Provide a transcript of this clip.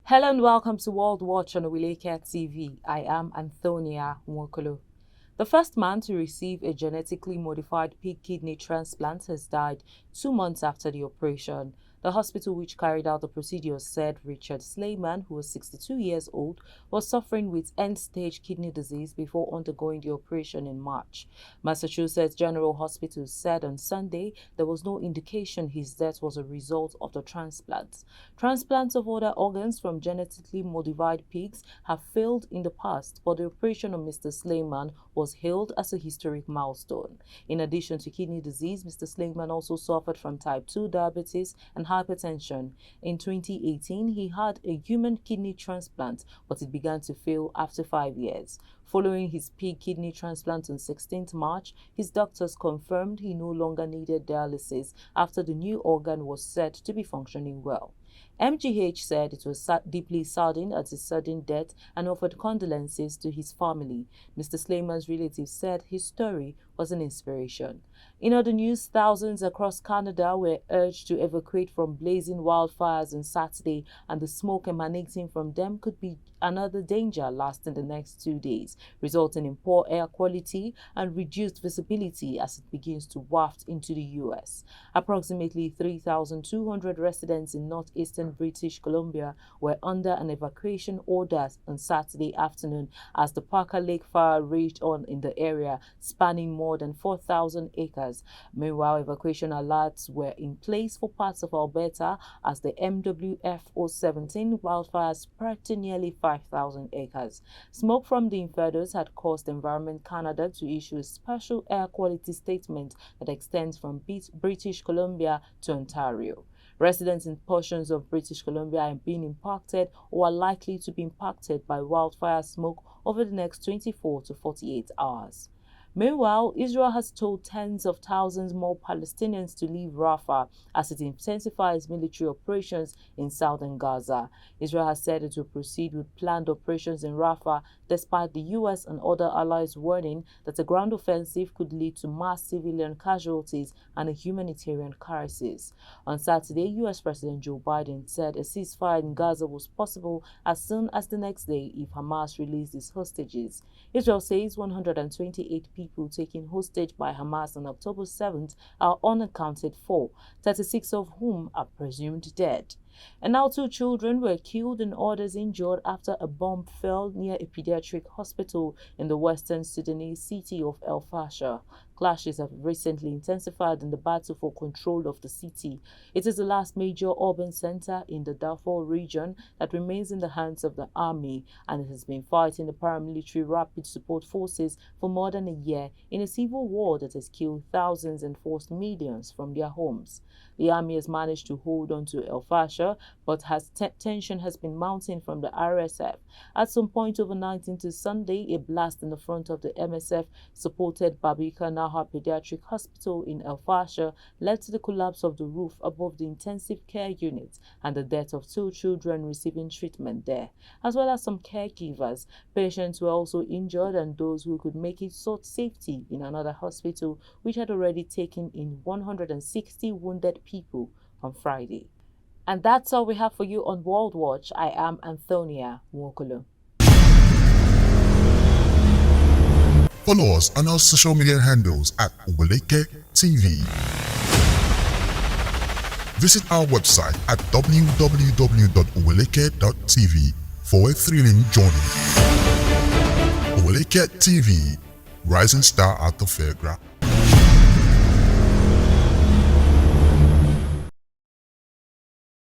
Hello and welcome to World Watch on Oweleke TV. I am Antonia Nwokolo. The first man to receive a genetically modified pig kidney transplant has died 2 months after the operation. The hospital which carried out the procedure said Richard Sleiman, who was 62 years old, was suffering with end-stage kidney disease before undergoing the operation in March. Massachusetts General Hospital said on Sunday there was no indication his death was a result of the transplant. Transplants of other organs from genetically modified pigs have failed in the past, but the operation of Mr. Sleiman was hailed as a historic milestone. In addition to kidney disease, Mr. Sleiman also suffered from type 2 diabetes and hypertension. In 2018, he had a human kidney transplant, but it began to fail after 5 years. Following his pig kidney transplant on 16th March, his doctors confirmed he no longer needed dialysis after the new organ was said to be functioning well. MGH said it was deeply saddened at his sudden death and offered condolences to his family. Mr. Sleiman's relatives said his story was an inspiration. In other news, thousands across Canada were urged to evacuate from blazing wildfires on Saturday, and the smoke emanating from them could be another danger lasting the next 2 days, resulting in poor air quality and reduced visibility as it begins to waft into the U.S. Approximately 3,200 residents in northeastern British Columbia were under an evacuation order on Saturday afternoon as the Parker Lake fire raged on in the area, spanning more than 4,000 acres. Meanwhile, evacuation alerts were in place for parts of Alberta as the MWF 017 wildfires spread to nearly 5,000 acres. Smoke from the infernos had caused Environment Canada to issue a special air quality statement that extends from British Columbia to Ontario. Residents in portions of British Columbia are being impacted or are likely to be impacted by wildfire smoke over the next 24 to 48 hours. Meanwhile, Israel has told tens of thousands more Palestinians to leave Rafah as it intensifies military operations in southern Gaza. Israel has said it will proceed with planned operations in Rafah despite the U.S. and other allies warning that a ground offensive could lead to mass civilian casualties and a humanitarian crisis. On Saturday, U.S. President Joe Biden said a ceasefire in Gaza was possible as soon as the next day if Hamas released its hostages. Israel says 128 people taken hostage by Hamas on October 7th are unaccounted for, 36 of whom are presumed dead. And now 2 children were killed and others injured after a bomb fell near a pediatric hospital in the western Sudanese city of El Fasher. Clashes have recently intensified in the battle for control of the city. It is the last major urban center in the Darfur region that remains in the hands of the army, and it has been fighting the paramilitary rapid support forces for more than a year in a civil war that has killed thousands and forced millions from their homes. The army has managed to hold on to El Fasher, but tension has been mounting from the RSF. At some point overnight into Sunday, a blast in the front of the MSF-supported Babika Nahar Pediatric Hospital in El Fasher led to the collapse of the roof above the intensive care unit and the death of 2 children receiving treatment there, as well as some caregivers. Patients were also injured, and those who could make it sought safety in another hospital, which had already taken in 160 wounded people on Friday. And that's all we have for you on World Watch. I am Antonia Nwokolo. Follow us on our social media handles at Oweleke TV. Visit our website at www.oweleketv for a thrilling journey. Oweleke TV, rising star at the fairground.